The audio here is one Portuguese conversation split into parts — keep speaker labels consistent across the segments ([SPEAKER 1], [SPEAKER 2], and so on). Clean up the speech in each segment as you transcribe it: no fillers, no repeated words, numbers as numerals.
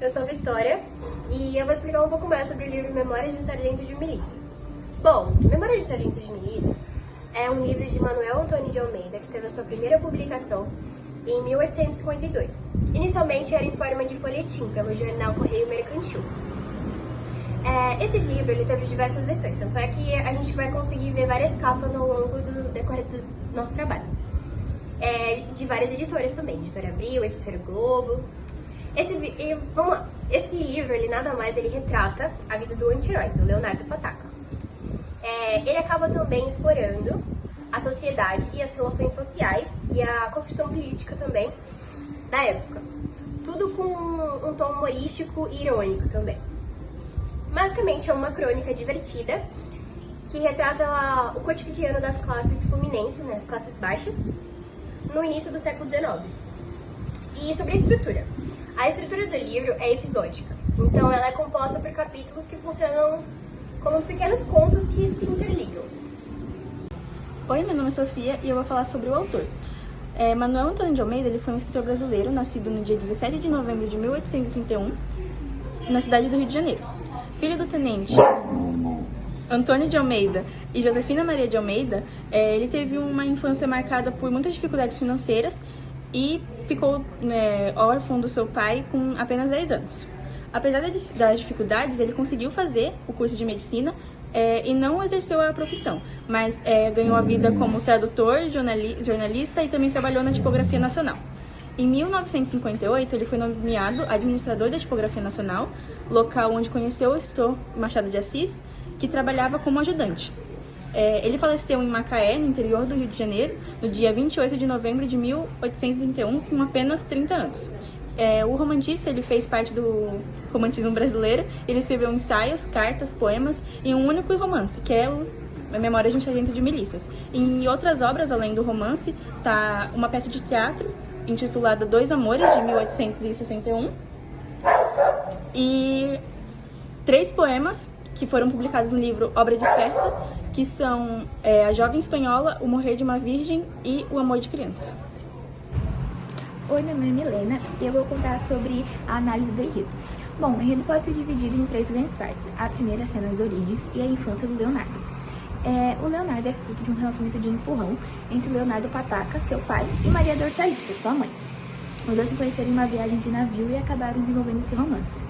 [SPEAKER 1] eu sou Vitória e eu vou explicar um pouco mais sobre o livro Memórias de um Sargento de Milícias. Bom, Memórias de um Sargento de Milícias é um livro de Manuel Antônio de Almeida que teve a sua primeira publicação em 1852. Inicialmente era em forma de folhetim pelo jornal Correio Mercantil. Esse livro ele teve diversas versões, tanto é que a gente vai conseguir ver várias capas ao longo do decorrer do nosso trabalho. De várias editoras também, Editora Abril, Editora Globo. Vamos lá, esse livro, ele nada mais, ele retrata a vida do anti-herói, do Leonardo Pataca. Ele acaba também explorando a sociedade e as relações sociais e a corrupção política também da época. Tudo com um tom humorístico e irônico também. Basicamente é uma crônica divertida que retrata o cotidiano das classes fluminenses, né, classes baixas, no início do século XIX. E sobre a estrutura do livro é episódica, então ela é composta por capítulos que funcionam como pequenos contos que se interligam.
[SPEAKER 2] Oi, meu nome é Sofia e eu vou falar sobre o autor. Manuel Antônio de Almeida ele foi um escritor brasileiro, nascido no dia 17 de novembro de 1831, na cidade do Rio de Janeiro. Filho do tenente Antônio de Almeida e Josefina Maria de Almeida, ele teve uma infância marcada por muitas dificuldades financeiras e ficou órfão do seu pai com apenas 10 anos. Apesar das dificuldades, ele conseguiu fazer o curso de medicina e não exerceu a profissão, mas ganhou a vida como tradutor, jornalista e também trabalhou na Tipografia Nacional. Em 1958, ele foi nomeado administrador da Tipografia Nacional, local onde conheceu o escritor Machado de Assis, que trabalhava como ajudante. Ele faleceu em Macaé, no interior do Rio de Janeiro, no dia 28 de novembro de 1831, com apenas 30 anos. O romantista ele fez parte do romantismo brasileiro. Ele escreveu ensaios, cartas, poemas e um único romance, que é a Memórias de um Sargento de Milícias. Em outras obras, além do romance, está uma peça de teatro intitulada Dois Amores, de 1861, e 3 poemas que foram publicados no livro Obra Dispersa, que são A Jovem Espanhola, O Morrer de uma Virgem e O Amor de Criança.
[SPEAKER 3] Oi, meu nome é Milena e eu vou contar sobre a análise do enredo. Bom, o enredo pode ser dividido em 3 grandes partes. A primeira sendo as origens e a infância do Leonardo. O Leonardo é fruto de um relacionamento de empurrão entre Leonardo Pataca, seu pai, e Maria da Hortaliça, sua mãe. Os dois se conheceram em uma viagem de navio e acabaram desenvolvendo esse romance.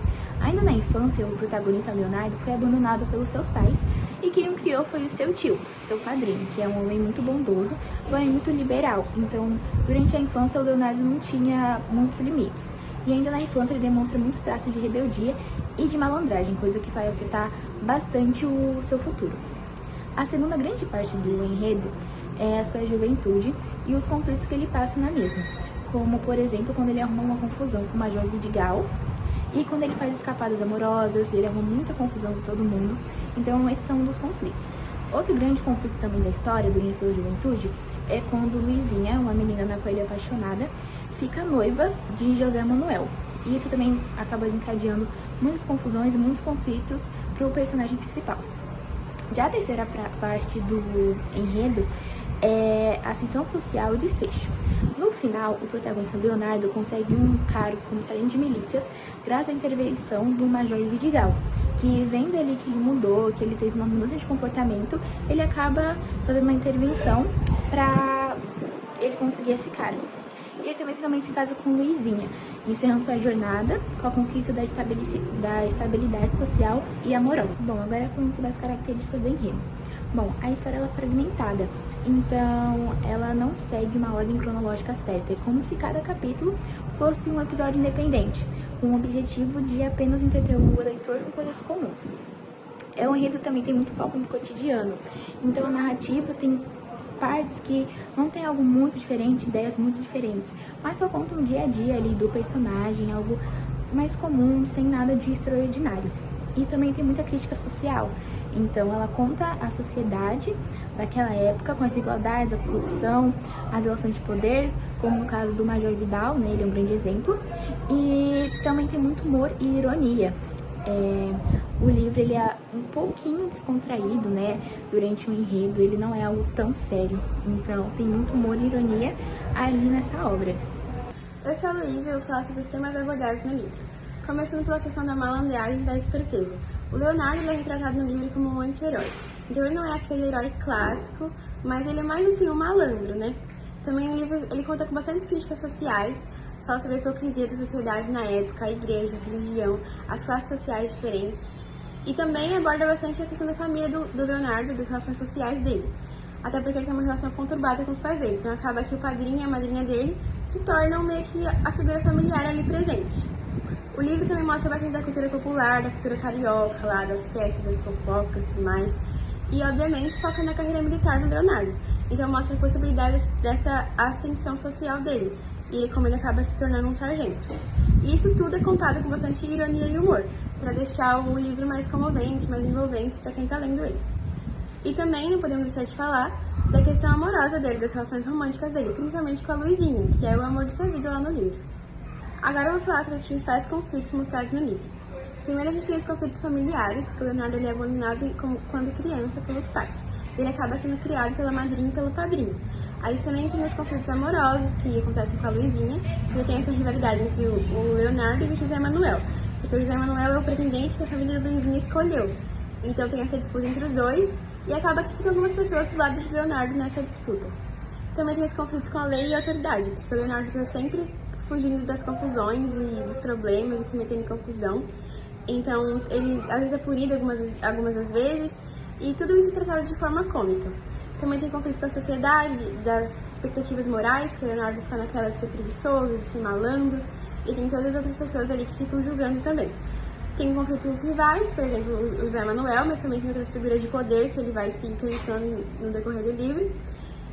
[SPEAKER 3] Ainda na infância, o protagonista Leonardo foi abandonado pelos seus pais e quem o criou foi o seu tio, seu padrinho, que é um homem muito bondoso, porém muito liberal. Então, durante a infância, o Leonardo não tinha muitos limites. E ainda na infância ele demonstra muitos traços de rebeldia e de malandragem, coisa que vai afetar bastante o seu futuro. A segunda grande parte do enredo é a sua juventude e os conflitos que ele passa na mesma, como, por exemplo, quando ele arruma uma confusão com o Major Vidigal e quando ele faz escapadas amorosas, ele arruma muita confusão com todo mundo. Então, esses são um dos conflitos. Outro grande conflito também da história, durante a sua juventude, é quando Luizinha, uma menina na qual ele é apaixonada, fica noiva de José Manuel. E isso também acaba desencadeando muitas confusões e muitos conflitos para o personagem principal. Já a terceira parte do enredo é a ascensão social e desfecho. No final, o protagonista Leonardo consegue um cargo como sargento de milícias graças à intervenção do Major Vidigal, que vendo ali que ele mudou, que ele teve uma mudança de comportamento, ele acaba fazendo uma intervenção para ele conseguir esse cargo. E ele também se casa com Luizinha, encerrando sua jornada com a conquista da estabilidade social e amorosa. Bom, agora falando sobre as características do enredo. Bom, a história ela é fragmentada, então ela não segue uma ordem cronológica certa. É como se cada capítulo fosse um episódio independente, com o objetivo de apenas entreter o leitor com coisas comuns. O enredo também tem muito foco no cotidiano, então a narrativa tem partes que não tem algo muito diferente, ideias muito diferentes, mas só contam o dia a dia ali do personagem, algo mais comum, sem nada de extraordinário. E também tem muita crítica social, então ela conta a sociedade daquela época com as desigualdades, a corrupção, as relações de poder, como no caso do Major Vidal, né, ele é um grande exemplo, e também tem muito humor e ironia. O livro ele é um pouquinho descontraído, né, durante o enredo, ele não é algo tão sério, então tem muito humor e ironia ali nessa obra.
[SPEAKER 4] Eu sou a Luísa e eu vou falar sobre os temas abordados no livro.
[SPEAKER 2] Começando pela questão da malandragem e da esperteza. O Leonardo é retratado no livro como um anti-herói. Então ele não é aquele herói clássico, mas ele é mais assim um malandro, né? Também o livro ele conta com bastantes críticas sociais, fala sobre a hipocrisia da sociedade na época, a igreja, a religião, as classes sociais diferentes. E também aborda bastante a questão da família do Leonardo, das relações sociais dele. Até porque ele tem uma relação conturbada com os pais dele. Então acaba que o padrinho e a madrinha dele se tornam meio que a figura familiar ali presente. O livro também mostra bastante da cultura popular, da cultura carioca, lá, das festas, das fofocas e tudo mais. E, obviamente, foca na carreira militar do Leonardo. Então mostra a possibilidade dessa ascensão social dele. E como ele acaba se tornando um sargento. E isso tudo é contado com bastante ironia e humor, para deixar o livro mais comovente, mais envolvente para quem está lendo ele. E também não podemos deixar de falar da questão amorosa dele, das relações românticas dele, principalmente com a Luizinha, que é o amor de sua vida lá no livro. Agora eu vou falar sobre os principais conflitos mostrados no livro. Primeiro a gente tem os conflitos familiares, porque o Leonardo ele é abandonado quando criança pelos pais. Ele acaba sendo criado pela madrinha e pelo padrinho. A gente também tem os conflitos amorosos que acontecem com a Luizinha, porque tem essa rivalidade entre o Leonardo e o José Manuel. Porque o José Manuel é o pretendente que a família da Luizinha escolheu. Então tem essa disputa entre os dois e acaba que ficam algumas pessoas do lado de Leonardo nessa disputa. Também tem os conflitos com a lei e a autoridade, porque o Leonardo está sempre fugindo das confusões e dos problemas e se metendo em confusão. Então ele às vezes é punido algumas das vezes e tudo isso é tratado de forma cômica. Também tem conflito com a sociedade, das expectativas morais, porque o Leonardo fica naquela de ser preguiçoso, de ser malandro, e tem todas as outras pessoas ali que ficam julgando também. Tem conflitos rivais, por exemplo, o José Manuel, mas também tem outras figuras de poder que ele vai se encantando no decorrer do livro.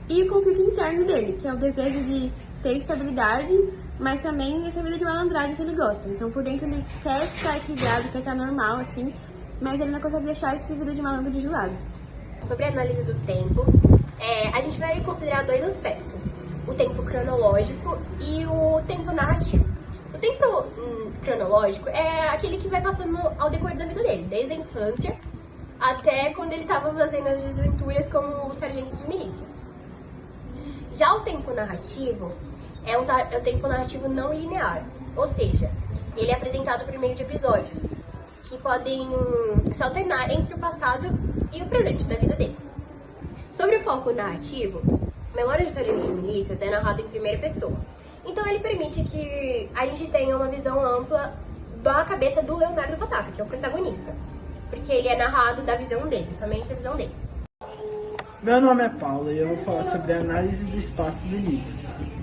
[SPEAKER 2] E o conflito interno dele, que é o desejo de ter estabilidade, mas também essa vida de malandragem que ele gosta. Então, por dentro ele quer estar equilibrado, quer estar normal, assim, mas ele não consegue deixar essa vida de malandro de lado.
[SPEAKER 1] Sobre a análise do tempo, a gente vai considerar dois aspectos, o tempo cronológico e o tempo narrativo. O tempo cronológico é aquele que vai passando ao decorrer da vida dele, desde a infância até quando ele estava fazendo as desventuras como sargento de milícias. Já o tempo narrativo é o tempo narrativo não linear, ou seja, ele é apresentado por meio de episódios que podem se alternar entre o passado e o presente da vida dele. Sobre o foco narrativo, Memória de Sargento de Milícias é narrado em primeira pessoa. Então ele permite que a gente tenha uma visão ampla da cabeça do Leonardo Pataca, que é o protagonista. Porque ele é narrado da visão dele, somente da visão dele.
[SPEAKER 4] Meu nome é Paula e eu vou falar sobre a análise do espaço do livro.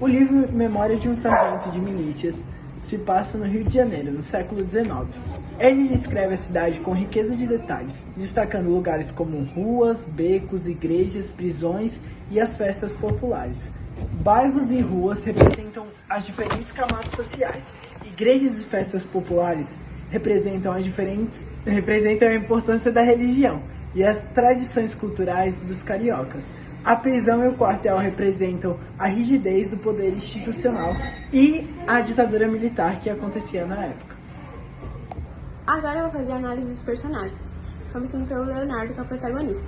[SPEAKER 4] O livro Memória de um Sargento de Milícias se passa no Rio de Janeiro, no século XIX. Ele descreve a cidade com riqueza de detalhes, destacando lugares como ruas, becos, igrejas, prisões e as festas populares. Bairros e ruas representam as diferentes camadas sociais. Igrejas e festas populares representam a importância da religião e as tradições culturais dos cariocas. A prisão e o quartel representam a rigidez do poder institucional e a ditadura militar que acontecia na época.
[SPEAKER 2] Agora eu vou fazer a análise dos personagens, começando pelo Leonardo, que é o protagonista.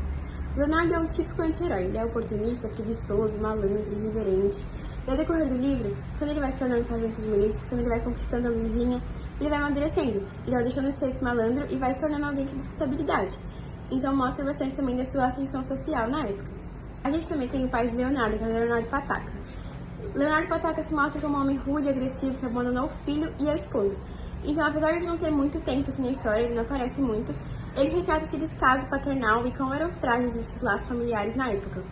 [SPEAKER 2] O Leonardo é um típico anti-herói, ele é oportunista, preguiçoso, malandro, irreverente. E ao decorrer do livro, quando ele vai se tornando sargento de milícias, quando ele vai conquistando a Luizinha, ele vai amadurecendo, ele vai deixando de ser esse malandro e vai se tornando alguém que busca estabilidade. Então mostra bastante também da sua ascensão social na época. A gente também tem o pai de Leonardo, que é o Leonardo Pataca. Leonardo Pataca se mostra como um homem rude e agressivo que abandonou o filho e a esposa. Então, apesar de não ter muito tempo assim na história, ele não aparece muito, ele retrata esse descaso paternal e como eram frágeis esses laços familiares na época.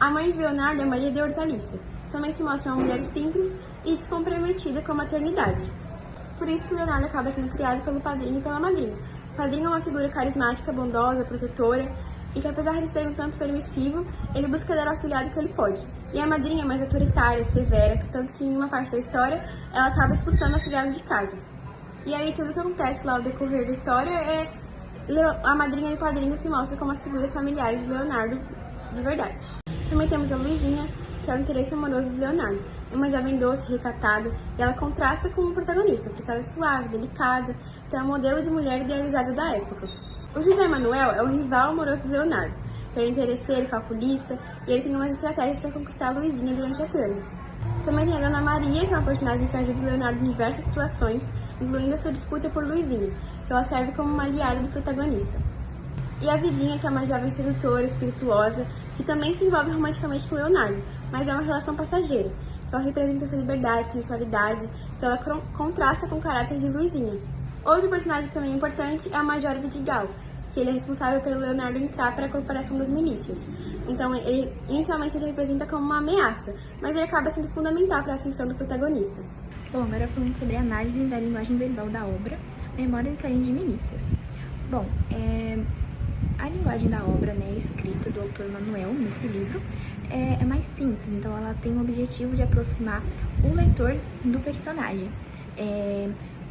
[SPEAKER 2] A mãe de Leonardo é Maria de Hortaliça, que também se mostra uma mulher simples e descomprometida com a maternidade. Por isso que Leonardo acaba sendo criado pelo padrinho e pela madrinha. O padrinho é uma figura carismática, bondosa, protetora, e que apesar de ser um tanto permissivo, ele busca dar ao afilhado o que ele pode. E a madrinha é mais autoritária, severa, tanto que em uma parte da história, ela acaba expulsando o afilhado de casa. E aí tudo que acontece lá ao decorrer da história é a madrinha e o padrinho se mostram como as figuras familiares de Leonardo de verdade. Também temos a Luizinha, que é o interesse amoroso de Leonardo. É uma jovem doce, recatada, e ela contrasta com o protagonista, porque ela é suave, delicada, então é um modelo de mulher idealizada da época. O José Manuel é o rival amoroso de Leonardo. Ele é interesseiro, calculista, e ele tem umas estratégias para conquistar a Luizinha durante a trama. Também tem a Dona Maria, que é uma personagem que ajuda o Leonardo em diversas situações, incluindo a sua disputa por Luizinha, que ela serve como uma aliada do protagonista. E a Vidinha, que é uma jovem sedutora, espirituosa, que também se envolve romanticamente com o Leonardo, mas é uma relação passageira. Ela representa sua liberdade, sensualidade, então ela contrasta com o caráter de Luizinha. Outro personagem que também é importante é o Major Vidigal, que ele é responsável pelo Leonardo entrar para a corporação das milícias. Então, inicialmente ele representa como uma ameaça, mas ele acaba sendo fundamental para a ascensão do protagonista.
[SPEAKER 3] Bom, agora falando sobre a análise da linguagem verbal da obra, Memória do Sargento de Milícias. Bom, a linguagem da obra, né, escrita do autor Manuel, nesse livro, é mais simples, então ela tem o objetivo de aproximar o leitor do personagem.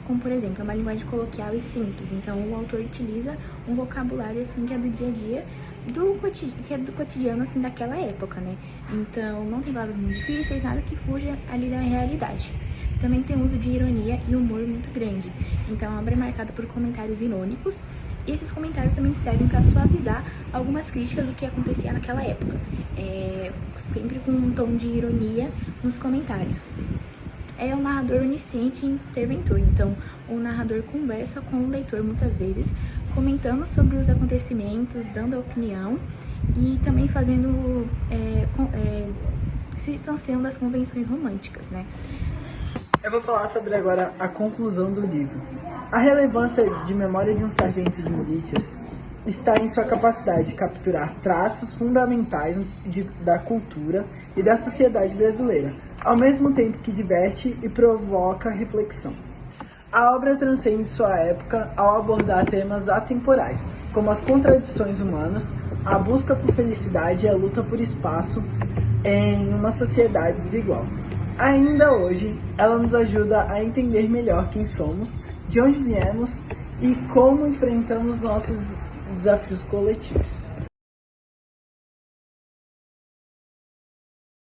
[SPEAKER 3] Como, por exemplo, é uma linguagem coloquial e simples, então o autor utiliza um vocabulário, assim, que é do dia a dia, que é do cotidiano, assim, daquela época, né? Então, não tem palavras muito difíceis, nada que fuja ali da realidade. Também tem uso de ironia e humor muito grande, então a obra é marcada por comentários irônicos, e esses comentários também servem para suavizar algumas críticas do que acontecia naquela época, sempre com um tom de ironia nos comentários. É um narrador onisciente e interventor, então o narrador conversa com o leitor muitas vezes, comentando sobre os acontecimentos, dando a opinião e também fazendo, se distanciando das convenções românticas, né?
[SPEAKER 4] Eu vou falar sobre agora a conclusão do livro. A relevância de Memória de um Sargento de Milícias está em sua capacidade de capturar traços fundamentais da cultura e da sociedade brasileira, ao mesmo tempo que diverte e provoca reflexão. A obra transcende sua época ao abordar temas atemporais, como as contradições humanas, a busca por felicidade e a luta por espaço em uma sociedade desigual. Ainda hoje, ela nos ajuda a entender melhor quem somos, de onde viemos e como enfrentamos nossos desafios coletivos.